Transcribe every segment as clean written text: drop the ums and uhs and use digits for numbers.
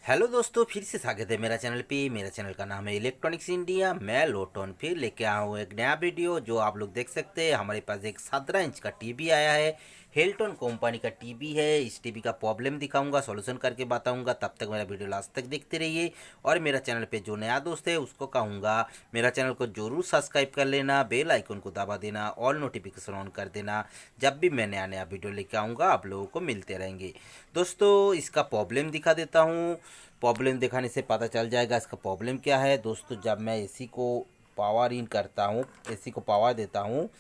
Hello दोस्तों, फिर से स्वागत है मेरा चैनल पे। मेरा चैनल का नाम है इलेक्ट्रॉनिक्स इंडिया। मैं लोटोन फिर लेके आया हूँ एक नया वीडियो। जो आप लोग देख सकते हैं, हमारे पास एक 17 इंच का टीवी आया है। हिल्टन कंपनी का टीवी है। इस टीवी का प्रॉब्लम दिखाऊंगा, सॉल्यूशन करके बताऊंगा। तब तक मेरा वीडियो लास्ट तक देखते रहिए। और मेरा चैनल पे जो नया दोस्त है उसको कहूँगा मेरा चैनल को जरूर सब्सक्राइब कर लेना, बेल आइकन को दबा देना, ऑल नोटिफिकेशन ऑन कर देना। जब भी मैं नया नया वीडियो लेके आऊँगा आप लोगों को मिलते रहेंगे। दोस्तों, इसका प्रॉब्लम दिखा देता हूँ। प्रॉब्लम दिखाने से पता चल जाएगा इसका प्रॉब्लम क्या है। दोस्तों, जब मैं एसी को पावर इन करता हूँ, एसी को पावर देता हूँ,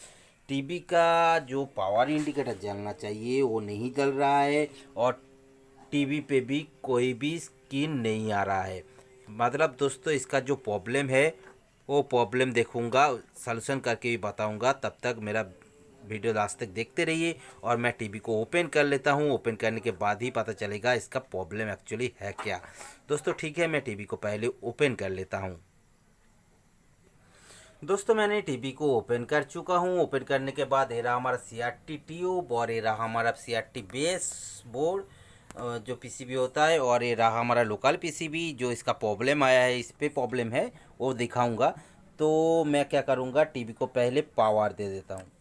टीवी का जो पावर इंडिकेटर जलना चाहिए वो नहीं जल रहा है। और टीवी पे भी कोई भी स्क्रीन नहीं आ रहा है। मतलब दोस्तों, इसका जो प्रॉब्लम है वो प्रॉब्लम देखूंगा, सलूशन करके भी बताऊंगा। तब तक मेरा वीडियो लास्ट तक देखते रहिए। और मैं टीवी को ओपन कर लेता हूँ। ओपन करने के बाद ही पता चलेगा इसका प्रॉब्लम एक्चुअली है क्या। दोस्तों ठीक है, मैं टीवी को पहले ओपन कर लेता हूँ। दोस्तों, मैंने टीवी को ओपन कर चुका हूँ। ओपन करने के बाद ये रहा हमारा CRT ट्यूब, और ये रहा हमारा CRT बेस बोर्ड जो पीसीबी होता है, और ये रहा हमारा लोकल पीसीबी। जो इसका प्रॉब्लम आया है, इस पे प्रॉब्लम है वो दिखाऊंगा। तो मैं क्या करूँगा, टीवी को पहले पावर दे देता हूँ।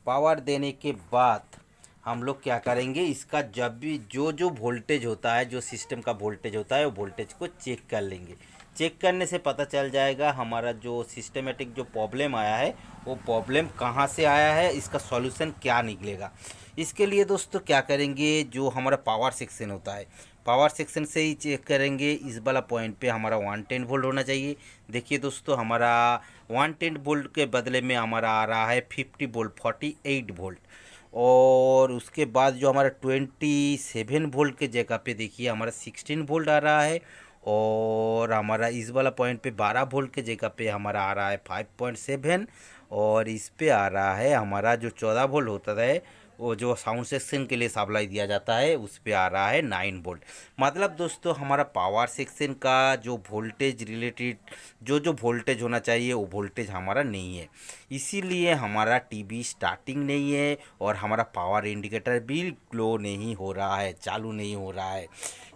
पावर देने के बाद हम लोग क्या करेंगे, इसका जब भी जो जो वोल्टेज होता है, जो सिस्टम का वोल्टेज होता है, वो वोल्टेज को चेक कर लेंगे। चेक करने से पता चल जाएगा हमारा जो सिस्टमेटिक जो प्रॉब्लम आया है वो प्रॉब्लम कहाँ से आया है, इसका सॉल्यूशन क्या निकलेगा। इसके लिए दोस्तों क्या करेंगे, जो हमारा पावर सेक्शन होता है, पावर सेक्शन से ही चेक करेंगे। इस वाला पॉइंट पे हमारा 110 वोल्ट होना चाहिए। देखिए दोस्तों, हमारा 110 वोल्ट के बदले में हमारा आ रहा है 50 वोल्ट, 48 वोल्ट। और उसके बाद जो हमारा 27 वोल्ट के जगह पे देखिए हमारा 16 वोल्ट आ रहा है। और हमारा इस वाला पॉइंट पे 12 वोल्ट के जगह पे हमारा आ रहा है 5.7। और इस पे आ रहा है हमारा जो 14 वोल्ट होता है, वो जो साउंड सेक्शन के लिए सप्लाई दिया जाता है, उस पे आ रहा है 9 वोल्ट। मतलब दोस्तों, हमारा पावर सेक्शन का जो वोल्टेज रिलेटेड जो जो वोल्टेज होना चाहिए वो वोल्टेज हमारा नहीं है। इसीलिए हमारा टीवी स्टार्टिंग नहीं है, और हमारा पावर इंडिकेटर भी ग्लो नहीं हो रहा है, चालू नहीं हो रहा है।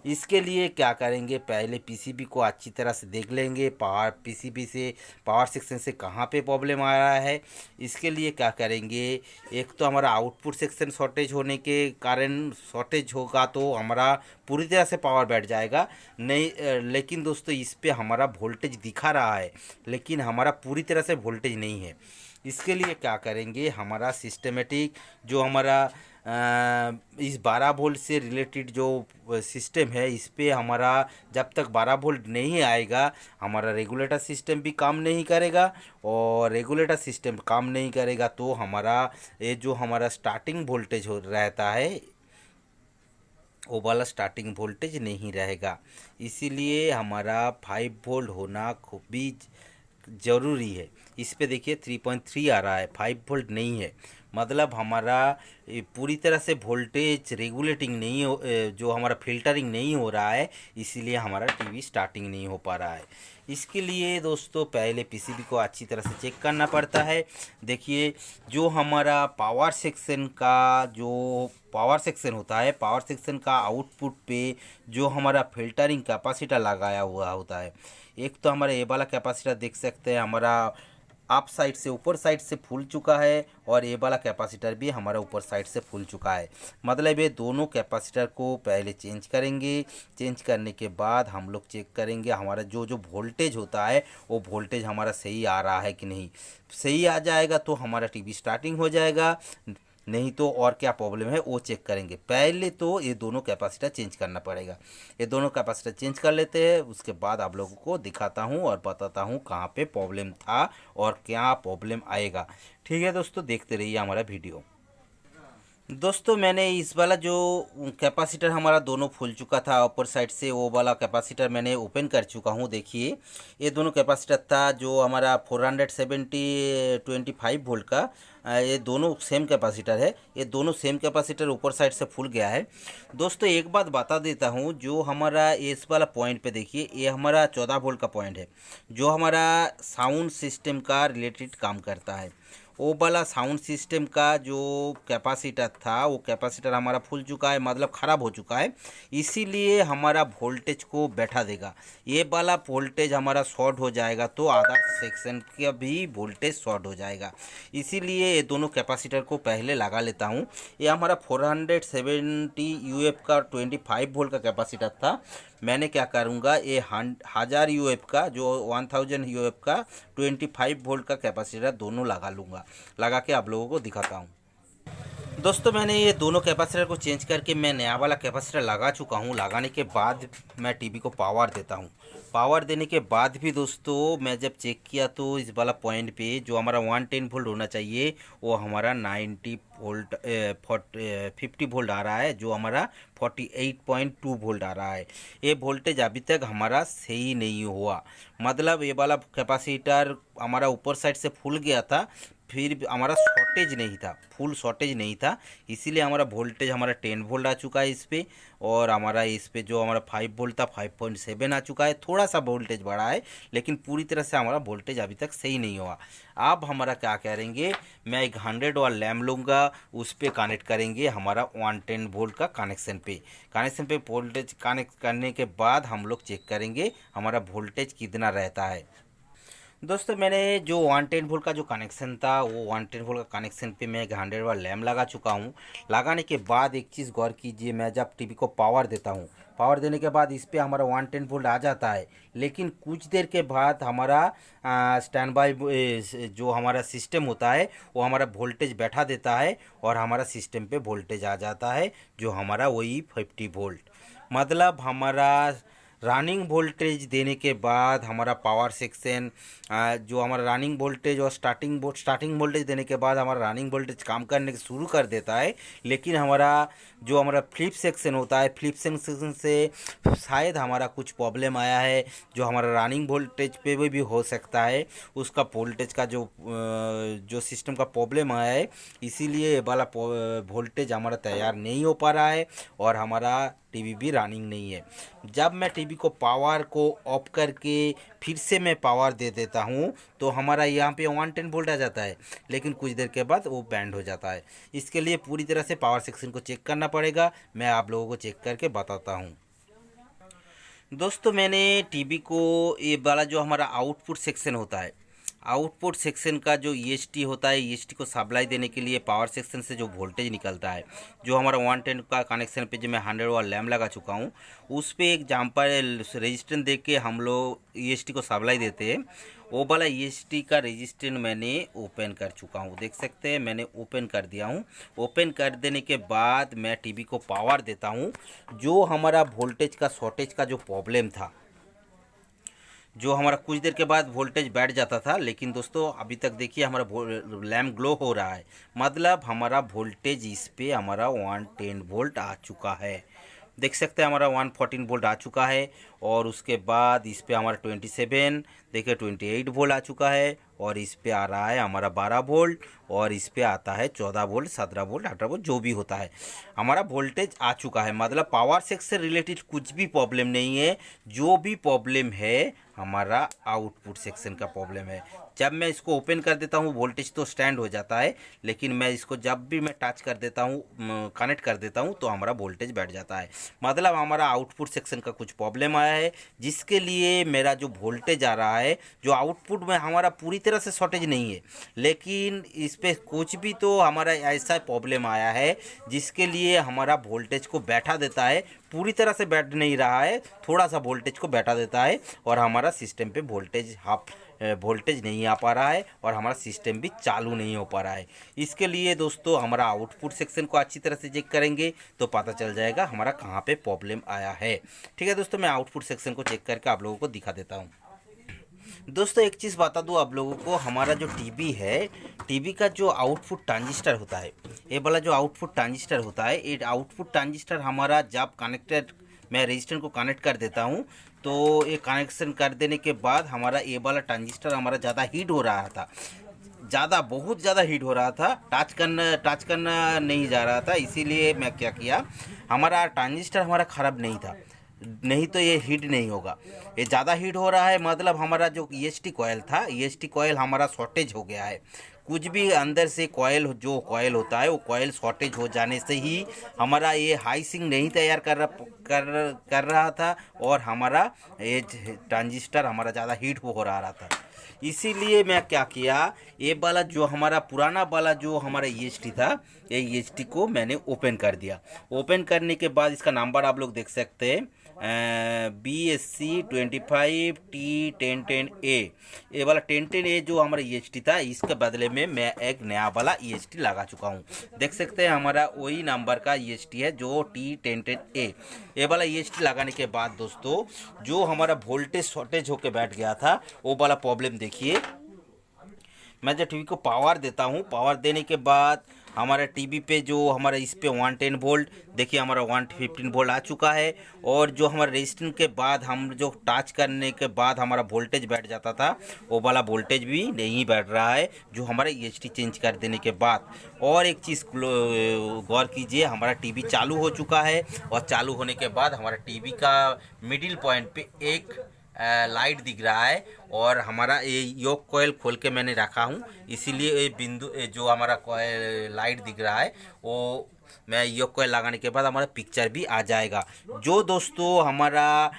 इसके लिए क्या करेंगे, पहले पीसीबी को अच्छी तरह से देख लेंगे, पावर पीसीबी से पावर सेक्शन से कहाँ पे प्रॉब्लम आ रहा है। इसके लिए क्या करेंगे, एक तो हमारा आउटपुट सेक्शन शॉर्टेज होने के कारण शॉर्टेज होगा तो हमारा पूरी तरह से पावर बैठ जाएगा नहीं। लेकिन दोस्तों, इस पे हमारा वोल्टेज दिखा रहा है, लेकिन हमारा पूरी तरह से वोल्टेज नहीं है। इसके लिए क्या करेंगे, हमारा सिस्टमेटिक जो हमारा इस 12 वोल्ट से रिलेटेड जो सिस्टम है, इस पे हमारा जब तक 12 वोल्ट नहीं आएगा हमारा रेगुलेटर सिस्टम भी काम नहीं करेगा। और रेगुलेटर सिस्टम काम नहीं करेगा तो हमारा ये जो हमारा स्टार्टिंग वोल्टेज हो रहता है वो वाला स्टार्टिंग वोल्टेज नहीं रहेगा। इसीलिए हमारा 5 वोल्ट होना खूब भी ज़रूरी है। इस पे देखिए 3.3 आ रहा है, 5 वोल्ट नहीं है। मतलब हमारा पूरी तरह से वोल्टेज रेगुलेटिंग नहीं हो, जो हमारा फिल्टरिंग नहीं हो रहा है, इसीलिए हमारा टीवी स्टार्टिंग नहीं हो पा रहा है। इसके लिए दोस्तों पहले पीसीबी को अच्छी तरह से चेक करना पड़ता है। देखिए, जो हमारा पावर सेक्शन का जो पावर सेक्शन होता है, पावर सेक्शन का आउटपुट पे जो हमारा फिल्टरिंग कैपेसिटर लगाया हुआ होता है, एक तो हमारा ये वाला कैपेसिटर देख सकते हैं हमारा अप साइड से ऊपर साइड से फूल चुका है, और ये वाला कैपेसिटर भी हमारा ऊपर साइड से फूल चुका है। मतलब ये दोनों कैपेसिटर को पहले चेंज करेंगे। चेंज करने के बाद हम लोग चेक करेंगे हमारा जो जो वोल्टेज होता है वो वोल्टेज हमारा सही आ रहा है कि नहीं। सही आ जाएगा तो हमारा टीवी स्टार्टिंग हो जाएगा, नहीं तो और क्या प्रॉब्लम है वो चेक करेंगे। पहले तो ये दोनों कैपेसिटर चेंज करना पड़ेगा। ये दोनों कैपेसिटर चेंज कर लेते हैं, उसके बाद आप लोगों को दिखाता हूँ और बताता हूँ कहाँ पे प्रॉब्लम था और क्या प्रॉब्लम आएगा। ठीक है दोस्तों, देखते रहिए हमारा वीडियो। दोस्तों, मैंने इस वाला जो कैपेसिटर हमारा दोनों फूल चुका था ऊपर साइड से, वो वाला कैपेसिटर मैंने ओपन कर चुका हूँ। देखिए, ये दोनों कैपेसिटर था जो हमारा 470/25 वोल्ट का, ये दोनों सेम कैपेसिटर है। ये दोनों सेम कैपेसिटर ऊपर साइड से फूल गया है। दोस्तों, एक बात बता देता हूँ, जो हमारा इस वाला पॉइंट पे देखिए, ये हमारा 14 वोल्ट का पॉइंट है जो हमारा साउंड सिस्टम का रिलेटेड काम करता है। वो वाला साउंड सिस्टम का जो कैपेसिटर था वो कैपेसिटर हमारा फूल चुका है, मतलब ख़राब हो चुका है, इसीलिए हमारा वोल्टेज को बैठा देगा। ये वाला वोल्टेज हमारा शॉर्ट हो जाएगा तो आदर्श सेक्शन का भी वोल्टेज शॉर्ट हो जाएगा। इसीलिए ये दोनों कैपेसिटर को पहले लगा लेता हूँ। ये हमारा 470 यूएफ का 25 वोल्ट का कैपेसिटर था। मैंने क्या करूँगा, ये 1000 यूएफ का जो 1000 यूएफ का 25 वोल्ट का कैपेसिटर दोनों लगा लूँगा। लगा के आप लोगों को दिखाता हूँ। दोस्तों मैंने ये दोनों कैपेसिटर को चेंज करके मैं नया वाला कैपेसिटर लगा चुका हूँ। लगाने के बाद मैं टीवी को पावर देता हूँ। पावर देने के बाद भी दोस्तों मैं जब चेक किया तो इस वाला पॉइंट पे जो हमारा 110 वोल्ट होना चाहिए वो हमारा 90 वोल्ट 50 वोल्ट आ रहा है, जो हमारा 48.2 वोल्ट आ रहा है। ये वोल्टेज अभी तक हमारा सही नहीं हुआ, मतलब ये वाला कैपेसिटर हमारा ऊपर साइड से फूल गया था, फिर हमारा शॉर्टेज नहीं था, फुल शॉर्टेज नहीं था, इसीलिए हमारा वोल्टेज हमारा 10 वोल्ट आ चुका है इस पे, और हमारा इस पे जो हमारा 5 वोल्ट था 5.7 आ चुका है। थोड़ा सा वोल्टेज बढ़ा है लेकिन पूरी तरह से हमारा वोल्टेज अभी तक सही नहीं हुआ। अब हमारा क्या करेंगे, मैं एक 100 वाट लैम्प लूँगा, उस पर कनेक्ट करेंगे हमारा 110 वोल्ट का कनेक्शन पे वोल्टेज कनेक्ट करने के बाद हम लोग चेक करेंगे हमारा वोल्टेज कितना रहता है। दोस्तों मैंने जो 110 वोल्ट का जो कनेक्शन था वो 110 वोल्ट का कनेक्शन पे मैं 100 वाट लैम्प लगा चुका हूँ। लगाने के बाद एक चीज़ गौर कीजिए, मैं जब टीवी को पावर देता हूँ, पावर देने के बाद इस पे हमारा 110 वोल्ट आ जाता है, लेकिन कुछ देर के बाद हमारा स्टैंड बाय जो हमारा सिस्टम होता है वो हमारा वोल्टेज बैठा देता है और हमारा सिस्टम पे वोल्टेज आ जाता है जो हमारा वही 50 वोल्ट। मतलब हमारा रनिंग वोल्टेज देने के बाद हमारा पावर सेक्शन जो हमारा रनिंग वोल्टेज और स्टार्टिंग वोल्टेज देने के बाद हमारा रनिंग वोल्टेज काम करने के शुरू कर देता है, लेकिन हमारा जो हमारा फ्लिप सेक्शन होता है, फ्लिप सेक्शन से शायद हमारा कुछ प्रॉब्लम आया है, जो हमारा रनिंग वोल्टेज पे भी हो सकता है, उसका वोल्टेज का जो सिस्टम का प्रॉब्लम आया है, इसीलिए ये वाला वोल्टेज हमारा तैयार नहीं हो पा रहा है और हमारा टीवी भी रनिंग नहीं है। जब मैं टीवी को पावर को ऑफ करके फिर से मैं पावर दे देता हूँ तो हमारा यहाँ पे 110 वोल्ट आ जाता है, लेकिन कुछ देर के बाद वो बैंड हो जाता है। इसके लिए पूरी तरह से पावर सेक्शन को चेक करना पड़ेगा। मैं आप लोगों को चेक करके बताता हूँ। दोस्तों मैंने टीवी को ये वाला जो हमारा आउटपुट सेक्शन होता है, आउटपुट सेक्शन का जो ईएसटी होता है, ईएसटी को सप्लाई देने के लिए पावर सेक्शन से जो वोल्टेज निकलता है, जो हमारा 110 का कनेक्शन पे जो मैं 100 वाट लैम्प लगा चुका हूँ, उस पर एक जम्पर रेजिस्टेंस दे के हम लोग ईएसटी को सप्लाई देते हैं। वो वाला ईएसटी का रेजिस्टेंस मैंने ओपन कर चुका हूँ, देख सकते हैं मैंने ओपन कर दिया हूँ। ओपन कर देने के बाद मैं टीवी को पावर देता हूँ। जो हमारा वोल्टेज का शॉर्टेज का जो प्रॉब्लम था, जो हमारा कुछ देर के बाद वोल्टेज बैठ जाता था, लेकिन दोस्तों अभी तक देखिए हमारा लैम्प ग्लो हो रहा है, मतलब हमारा वोल्टेज इस पे हमारा 110 वोल्ट आ चुका है। देख सकते हैं हमारा 114 वोल्ट आ चुका है, और उसके बाद इस पे हमारा 27 देखिए 28 वोल्ट आ चुका है, और इस पे आ रहा है हमारा 12 वोल्ट, और इस पे आता है 14 वोल्ट, 17 वोल्ट, 18 वोल्ट, जो भी होता है हमारा वोल्टेज आ चुका है। मतलब पावर सेक्शन से रिलेटेड कुछ भी प्रॉब्लम नहीं है, जो भी प्रॉब्लम है हमारा आउटपुट सेक्शन का प्रॉब्लम है। जब मैं इसको ओपन कर देता हूँ वोल्टेज तो स्टैंड हो जाता है, लेकिन मैं इसको जब भी मैं टच कर देता हूँ, कनेक्ट कर देता हूँ, तो हमारा वोल्टेज बैठ जाता है। मतलब हमारा आउटपुट सेक्शन का कुछ प्रॉब्लम आया है, जिसके लिए मेरा जो वोल्टेज आ रहा है, जो आउटपुट में हमारा पूरी तरह से शॉर्टेज नहीं है, लेकिन इस पर कुछ भी तो हमारा ऐसा प्रॉब्लम आया है जिसके लिए हमारा वोल्टेज को बैठा देता है। पूरी तरह से बैठ नहीं रहा है, थोड़ा सा वोल्टेज को बैठा देता है, और हमारा सिस्टम पे वोल्टेज नहीं आ पा रहा है, और हमारा सिस्टम भी चालू नहीं हो पा रहा है। इसके लिए दोस्तों हमारा आउटपुट सेक्शन को अच्छी तरह से चेक करेंगे तो पता चल जाएगा हमारा कहाँ पे प्रॉब्लम आया है। ठीक है दोस्तों, मैं आउटपुट सेक्शन को चेक करके आप लोगों को दिखा देता हूँ। दोस्तों एक चीज़ बता दूँ आप लोगों को, हमारा जो टीवी है, टीवी का जो आउटपुट ट्रांजिस्टर होता है, ये वाला जो आउटपुट ट्रांजिस्टर होता है, ये आउटपुट ट्रांजिस्टर हमारा जब कनेक्टेड मैं रजिस्टर को कनेक्ट कर देता हूँ, तो ये कनेक्शन कर देने के बाद हमारा ये वाला ट्रांजिस्टर हमारा ज़्यादा हीट हो रहा था, बहुत ज़्यादा हीट हो रहा था, टच करना नहीं जा रहा था। इसीलिए मैं क्या किया, हमारा ट्रांजिस्टर हमारा ख़राब नहीं था, नहीं तो ये हीट नहीं होगा। ये ज़्यादा हीट हो रहा है, मतलब हमारा जो ईएसटी कॉयल था, ईएसटी कॉयल हमारा शॉर्टेज हो गया है। कुछ भी अंदर से कॉयल जो कॉयल होता है वो कॉयल शॉर्टेज हो जाने से ही हमारा ये हाई सिंक नहीं तैयार कर रहा था और हमारा ये ट्रांजिस्टर हमारा ज़्यादा हीट हो रहा था। इसीलिए मैं क्या किया, ये वाला जो हमारा पुराना वाला जो हमारा EST था, ये EST को मैंने ओपन कर दिया। ओपन करने के बाद इसका नंबर आप लोग देख सकते हैं, BSC25T1010A। ये वाला 1010A जो हमारा EST था, इसके बदले में मैं एक नया वाला EST लगा चुका हूँ। देख सकते हैं हमारा वही नंबर का EST है जो T1010A। ये वाला EST लगाने के बाद दोस्तों जो हमारा वोल्टेज शॉर्टेज होके बैठ गया था वो वाला प्रॉब्लम देखिए। मैं जब टीवी को पावर देता हूँ, पावर देने के बाद हमारा टीवी पे जो हमारा इस पे 110 वोल्ट देखिए हमारा 115 वोल्ट आ चुका है। और जो हमारा रजिस्टेंस के बाद हम जो टच करने के बाद हमारा वोल्टेज बैठ जाता था वो वाला वोल्टेज भी नहीं बैठ रहा है जो हमारा EST चेंज कर देने के बाद। और एक चीज़ गौर कीजिए, हमारा टीवी चालू हो चुका है और चालू होने के बाद हमारा टीवी का मिडिल पॉइंट पे एक लाइट दिख रहा है और हमारा ये योक कॉयल खोल के मैंने रखा हूँ, इसीलिए ये बिंदु जो हमारा कॉयल लाइट दिख रहा है वो मैं योक कॉयल लगाने के बाद हमारा पिक्चर भी आ जाएगा। जो दोस्तों हमारा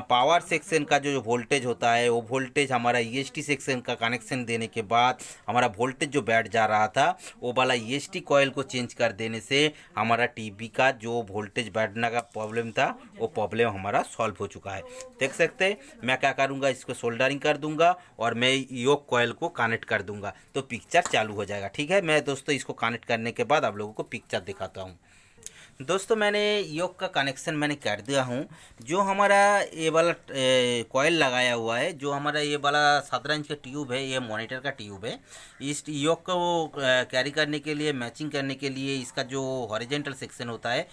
पावर सेक्शन का जो वोल्टेज होता है वो वोल्टेज हमारा EST सेक्शन का कनेक्शन देने के बाद हमारा वोल्टेज जो बैठ जा रहा था वो वाला EST कॉयल को चेंज कर देने से हमारा टीवी का जो वोल्टेज बैठने का प्रॉब्लम था वो प्रॉब्लम हमारा सॉल्व हो चुका है। देख सकते हैं मैं क्या करूँगा, इसको सोल्डरिंग कर दूंगा और मैं योक कॉयल को कनेक्ट कर दूंगा तो पिक्चर चालू हो जाएगा। ठीक है, मैं दोस्तों इसको कनेक्ट करने के बाद आप लोगों को पिक्चर दिखाता हूँ। दोस्तों मैंने योक का कनेक्शन मैंने कर दिया हूँ। जो हमारा ये वाला कॉयल लगाया हुआ है, जो हमारा ये वाला 17 इंच का ट्यूब है, ये मॉनिटर का ट्यूब है। इस योक को कैरी करने के लिए, मैचिंग करने के लिए इसका जो हॉरिजेंटल सेक्शन होता है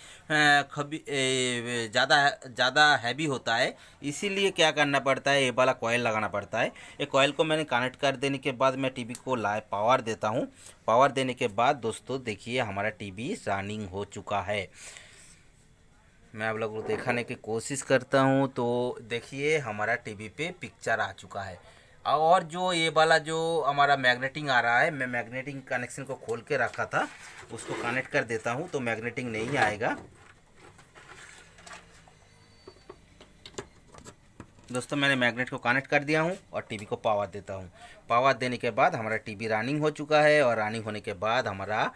ज़्यादा हैवी होता है, इसीलिए क्या करना पड़ता है, ये वाला कॉयल लगाना पड़ता है। ये कॉयल को मैंने कनेक्ट कर देने के बाद मैं टीवी को लाइव पावर देता हूँ। पावर देने के बाद दोस्तों देखिए हमारा टीवी रनिंग हो चुका है। मैं आप लोगों को दिखाने की कोशिश करता हूं तो देखिए हमारा टीवी पे पिक्चर आ चुका है। और जो ये वाला जो हमारा मैग्नेटिंग आ रहा है, मैं मैग्नेटिंग कनेक्शन को खोल के रखा था, उसको कनेक्ट कर देता हूं तो मैग्नेटिंग नहीं आएगा। दोस्तों मैंने मैग्नेट को कनेक्ट कर दिया हूं और टीवी को पावर देता हूं। पावर देने के बाद हमारा टीवी रनिंग हो चुका है और रनिंग होने के बाद हमारा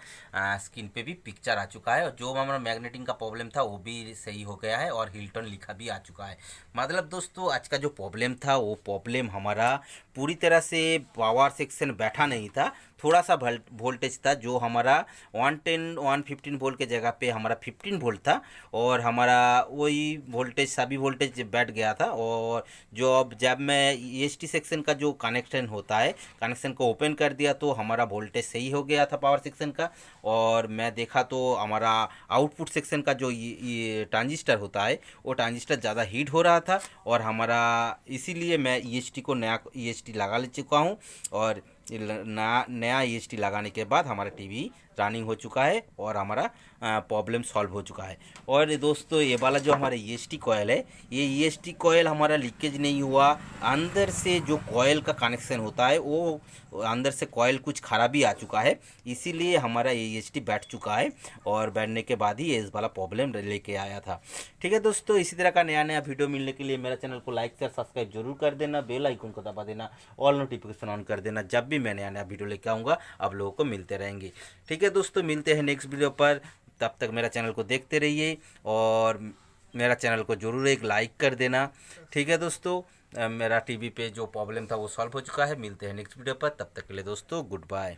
स्क्रीन पे भी पिक्चर आ चुका है और जो हमारा मैग्नेटिंग का प्रॉब्लम था वो भी सही हो गया है और हिल्टन लिखा भी आ चुका है। मतलब दोस्तों आज का जो प्रॉब्लम था वो प्रॉब्लम हमारा पूरी तरह से पावर सेक्शन बैठा नहीं था, थोड़ा सा वोल्टेज था जो हमारा 115 वोल्ट के जगह पे हमारा 15 वोल्ट था और हमारा वही वोल्टेज सभी वोल्टेज बैठ गया था। और जो अब जब मैं EST सेक्शन का जो कनेक्शन होता है, कनेक्शन को ओपन कर दिया तो हमारा वोल्टेज सही हो गया था पावर सेक्शन का। और मैं देखा तो हमारा आउटपुट सेक्शन का जो ये ट्रांजिस्टर होता है वो ट्रांजिस्टर ज़्यादा हीट हो रहा था और हमारा इसीलिए मैं EST को नया EST लगा ले चुका हूँ और नया EST लगाने के बाद हमारा टीवी रनिंग हो चुका है और हमारा प्रॉब्लम सॉल्व हो चुका है। और दोस्तों ये वाला जो हमारा EST कॉयल है, ये EST कॉयल हमारा लीकेज नहीं हुआ, अंदर से जो कॉयल का कनेक्शन होता है वो अंदर से कॉयल कुछ खराबी आ चुका है, इसीलिए हमारा EST बैठ चुका है और बैठने के बाद ही ये इस वाला प्रॉब्लम लेके आया था। ठीक है दोस्तों, इसी तरह का नया वीडियो मिलने के लिए मेरा चैनल को लाइक शेयर सब्सक्राइब जरूर कर देना, बेल आइकन को दबा देना, ऑल नोटिफिकेशन ऑन कर देना। जब भी मैं नया वीडियो लेके आऊँगा आप लोगों को मिलते रहेंगे। ठीक है दोस्तों, मिलते हैं नेक्स्ट वीडियो पर। तब तक मेरा चैनल को देखते रहिए और मेरा चैनल को ज़रूर एक लाइक कर देना। ठीक है दोस्तों, मेरा टीवी पे जो प्रॉब्लम था वो सॉल्व हो चुका है। मिलते हैं नेक्स्ट वीडियो पर, तब तक के लिए दोस्तों गुड बाय।